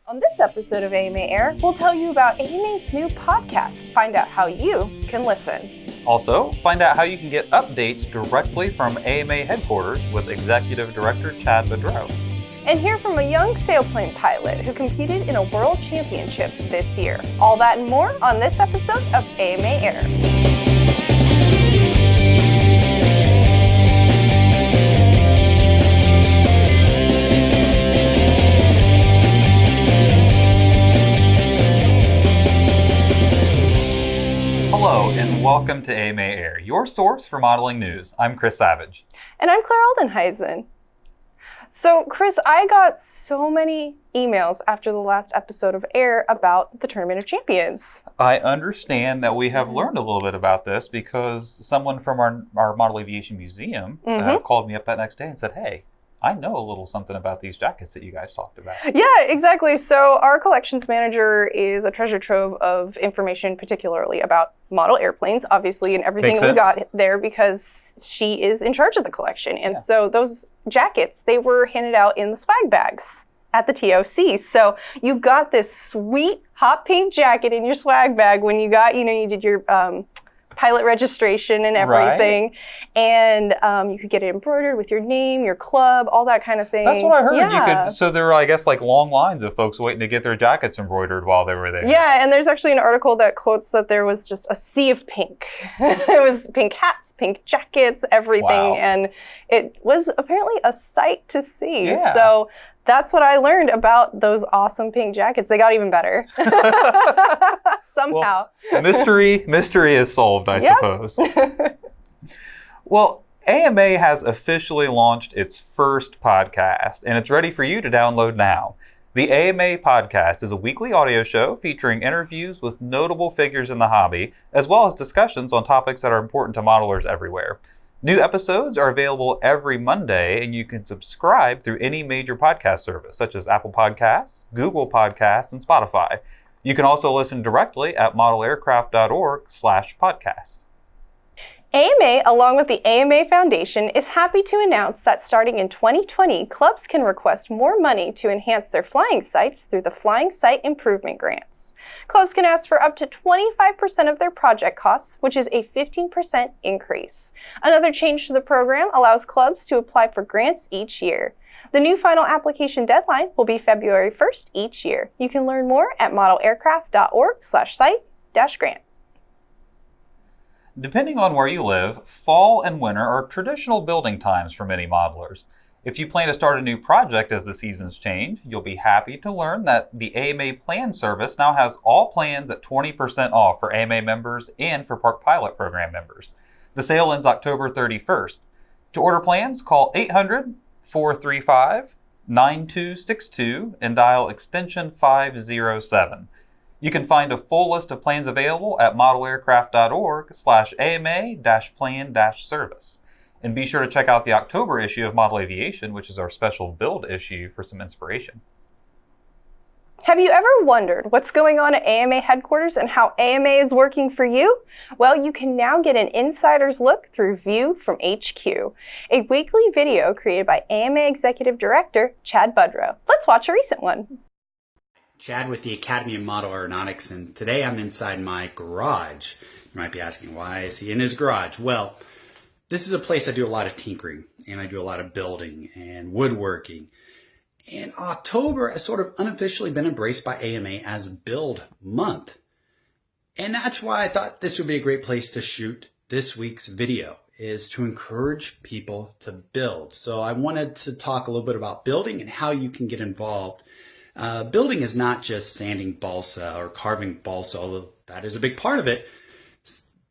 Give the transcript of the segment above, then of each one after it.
On this episode of AMA Air, we'll tell you about AMA's new podcast. Find out how you can listen. Also, find out how you can get updates directly from AMA headquarters with Executive Director Chad Boudreau. And hear from a young sailplane pilot who competed in a world championship this year. All that and more on this episode of AMA Air. Hello and welcome to AMA Air, your source for modeling news. I'm Chris Savage. And I'm Claire Aldenheisen. So, Chris, I got so many emails after the last episode of Air about the Tournament of Champions. I understand that we have learned a little bit about this because someone from our Model Aviation Museum called me up that next day and said, hey, I know a little something about these jackets that you guys talked about. Yeah, exactly. So our collections manager is a treasure trove of information, particularly about model airplanes, obviously, and everything we got there because she is in charge of the collection. And so those jackets, they were handed out in the swag bags at the TOC. So you got this sweet hot pink jacket in your swag bag when you got, you did your pilot registration and everything. Right. And you could get it embroidered with your name, your club, all that kind of thing. That's what I heard. Yeah. So there were, I guess, like long lines of folks waiting to get their jackets embroidered while they were there. Yeah, and there's actually an article that quotes that there was just a sea of pink. It was pink hats, pink jackets, everything. Wow. And it was apparently a sight to see. Yeah. So that's what I learned about those awesome pink jackets. They got even better. Somehow. Well, mystery is solved, I suppose. Well, AMA has officially launched its first podcast, and it's ready for you to download now. The AMA Podcast is a weekly audio show featuring interviews with notable figures in the hobby, as well as discussions on topics that are important to modelers everywhere. New episodes are available every Monday, and you can subscribe through any major podcast service, such as Apple Podcasts, Google Podcasts, and Spotify. You can also listen directly at modelaircraft.org/podcast. AMA, along with the AMA Foundation, is happy to announce that starting in 2020, clubs can request more money to enhance their flying sites through the Flying Site Improvement Grants. Clubs can ask for up to 25% of their project costs, which is a 15% increase. Another change to the program allows clubs to apply for grants each year. The new final application deadline will be February 1st each year. You can learn more at modelaircraft.org/site-grant. Depending on where you live, fall and winter are traditional building times for many modelers. If you plan to start a new project as the seasons change, you'll be happy to learn that the AMA Plan Service now has all plans at 20% off for AMA members and for Park Pilot Program members. The sale ends October 31st. To order plans, call 800-435-9262 and dial extension 507. You can find a full list of plans available at modelaircraft.org/AMA-plan-service. And be sure to check out the October issue of Model Aviation, which is our special build issue, for some inspiration. Have you ever wondered what's going on at AMA headquarters and how AMA is working for you? Well, you can now get an insider's look through View from HQ, a weekly video created by AMA Executive Director Chad Boudreau. Let's watch a recent one. Chad with the Academy of Model Aeronautics, and today I'm inside my garage. You might be asking, why is he in his garage? Well, this is a place I do a lot of tinkering, and I do a lot of building and woodworking. And October has sort of unofficially been embraced by AMA as Build Month. And that's why I thought this would be a great place to shoot this week's video, is to encourage people to build. So I wanted to talk a little bit about building and how you can get involved. Building is not just sanding balsa or carving balsa, although that is a big part of it.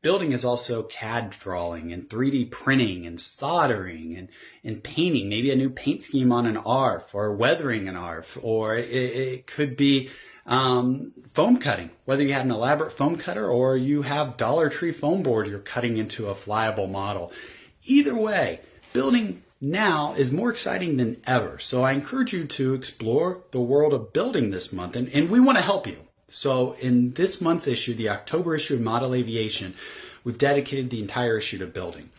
Building is also CAD drawing and 3D printing and soldering and painting, maybe a new paint scheme on an ARF or weathering an ARF, or it could be foam cutting, whether you have an elaborate foam cutter or you have Dollar Tree foam board you're cutting into a flyable model. Either way, building now is more exciting than ever. So I encourage you to explore the world of building this month, and we want to help you. So in this month's issue, the October issue of Model Aviation, we've dedicated the entire issue to building.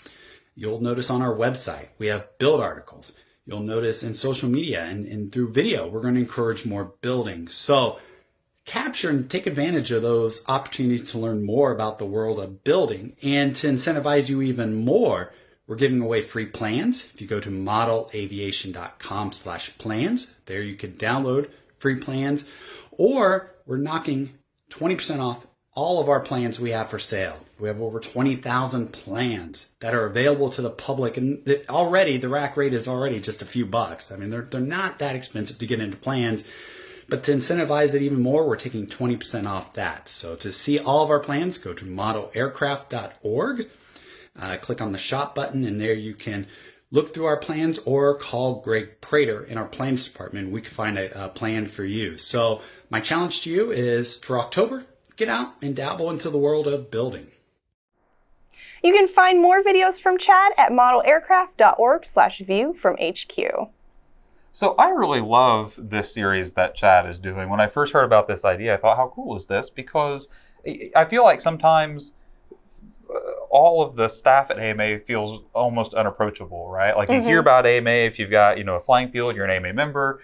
You'll notice on our website, we have build articles. You'll notice in social media and through video, we're going to encourage more building. So capture and take advantage of those opportunities to learn more about the world of building. And to incentivize you even more, we're giving away free plans. If you go to modelaviation.com/plans, there you can download free plans, or we're knocking 20% off all of our plans we have for sale. We have over 20,000 plans that are available to the public, and already the rack rate is already just a few bucks. I mean, they're not that expensive to get into plans. But to incentivize it even more, we're taking 20% off that. So to see all of our plans, go to modelaircraft.org, click on the shop button, and there you can look through our plans or call Greg Prater in our plans department. We can find a plan for you. So my challenge to you is for October, get out and dabble into the world of building. You can find more videos from Chad at modelaircraft.org/view from HQ. So I really love this series that Chad is doing. When I first heard about this idea, I thought, how cool is this? Because I feel like sometimes all of the staff at AMA feels almost unapproachable, right? Like you hear about AMA if you've got, a flying field, you're an AMA member.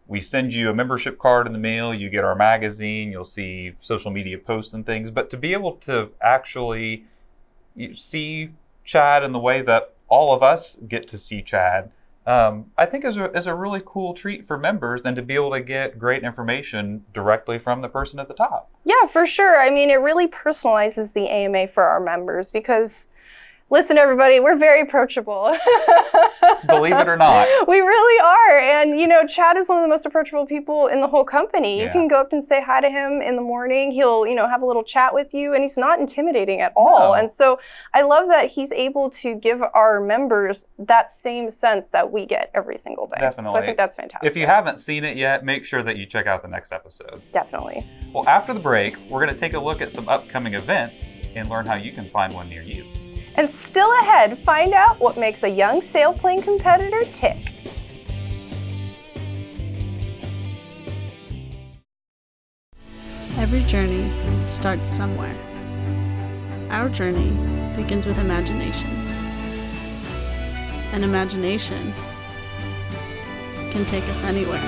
We send you a membership card in the mail, you get our magazine, you'll see social media posts and things. But to be able to actually see Chad in the way that all of us get to see Chad, I think is a really cool treat for members, and to be able to get great information directly from the person at the top. Yeah, for sure. I mean, it really personalizes the AMA for our members because, listen, everybody, we're very approachable. Believe it or not. We really are. And, Chad is one of the most approachable people in the whole company. Yeah. You can go up and say hi to him in the morning. He'll, have a little chat with you, and he's not intimidating at all. No. And so I love that he's able to give our members that same sense that we get every single day. Definitely. So I think that's fantastic. If you haven't seen it yet, make sure that you check out the next episode. Definitely. Well, after the break, we're going to take a look at some upcoming events and learn how you can find one near you. And still ahead, find out what makes a young sailplane competitor tick. Every journey starts somewhere. Our journey begins with imagination. And imagination can take us anywhere.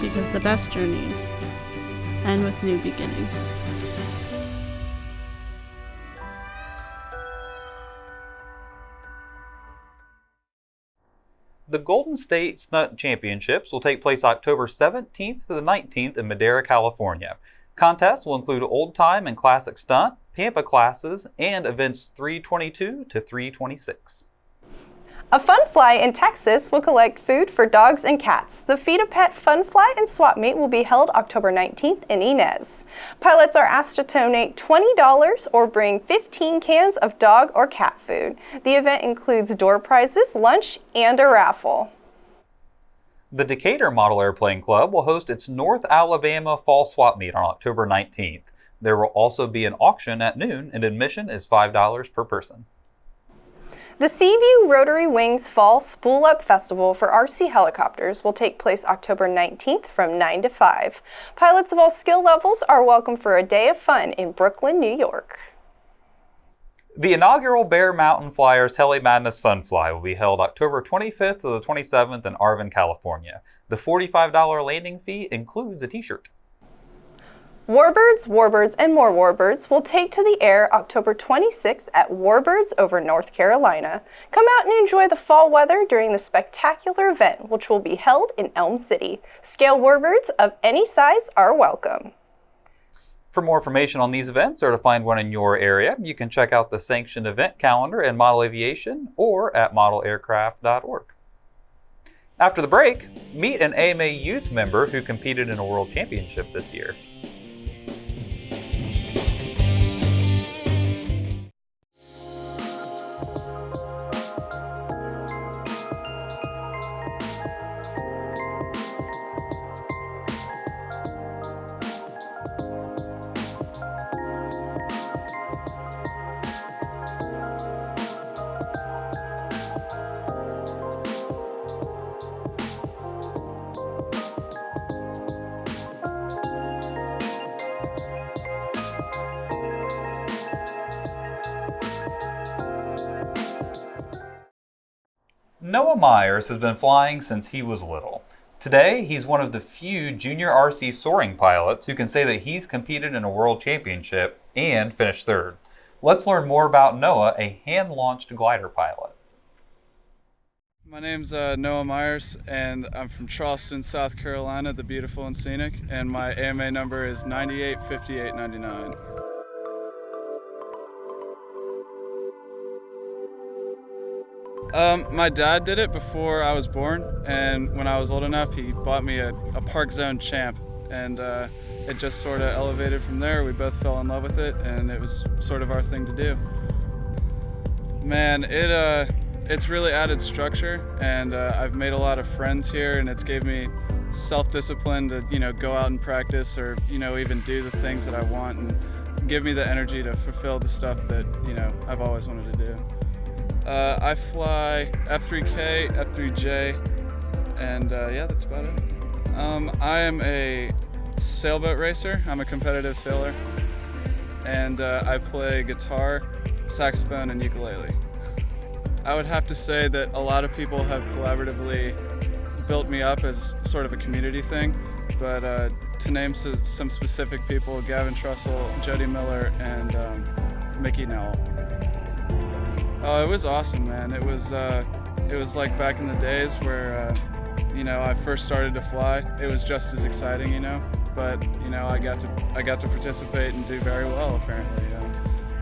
Because the best journeys end with new beginnings. The Golden State Stunt Championships will take place October 17th to the 19th in Madera, California. Contests will include old time and classic stunt, Pampa classes, and events 322 to 326. A Fun Fly in Texas will collect food for dogs and cats. The Feed a Pet Fun Fly and Swap Meet will be held October 19th in Inez. Pilots are asked to donate $20 or bring 15 cans of dog or cat food. The event includes door prizes, lunch, and a raffle. The Decatur Model Airplane Club will host its North Alabama Fall Swap Meet on October 19th. There will also be an auction at noon, and admission is $5 per person. The Seaview Rotary Wings Fall Spool Up Festival for RC helicopters will take place October 19th from 9 to 5. Pilots of all skill levels are welcome for a day of fun in Brooklyn, New York. The inaugural Bear Mountain Flyers Heli Madness Fun Fly will be held October 25th to the 27th in Arvin, California. The $45 landing fee includes a t-shirt. Warbirds, and more Warbirds will take to the air October 26th at Warbirds over North Carolina. Come out and enjoy the fall weather during the spectacular event, which will be held in Elm City. Scale Warbirds of any size are welcome. For more information on these events or to find one in your area, you can check out the sanctioned event calendar in Model Aviation or at modelaircraft.org. After the break, meet an AMA youth member who competed in a world championship this year. Noah Meyers has been flying since he was little. Today, he's one of the few junior RC soaring pilots who can say that he's competed in a world championship and finished third. Let's learn more about Noah, a hand-launched glider pilot. My name's Noah Meyers, and I'm from Charleston, South Carolina, the beautiful and scenic, and my AMA number is 985899. My dad did it before I was born, and when I was old enough, he bought me a Park Zone Champ, and it just sort of elevated from there. We both fell in love with it, and it was sort of our thing to do. Man, it's really added structure, and I've made a lot of friends here, and it's gave me self-discipline to, go out and practice, or, even do the things that I want, and give me the energy to fulfill the stuff that, I've always wanted to do. I fly F3K, F3J, and yeah, that's about it. I am a sailboat racer. I'm a competitive sailor, and I play guitar, saxophone, and ukulele. I would have to say that a lot of people have collaboratively built me up as sort of a community thing, but to name some specific people, Gavin Trussell, Jody Miller, and Mickey Nowell. Oh, it was awesome, man. It was like back in the days where, I first started to fly. It was just as exciting, but, I got to participate and do very well, apparently,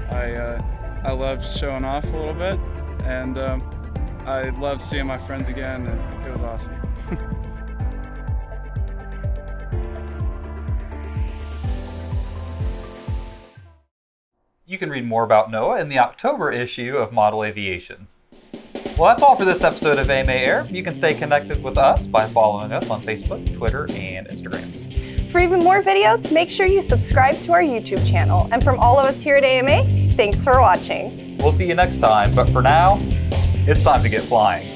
I loved showing off a little bit, and I loved seeing my friends again, and it was awesome. You can read more about Noah in the October issue of Model Aviation. Well, that's all for this episode of AMA Air. You can stay connected with us by following us on Facebook, Twitter, and Instagram. For even more videos, make sure you subscribe to our YouTube channel. And from all of us here at AMA, thanks for watching. We'll see you next time, but for now, it's time to get flying.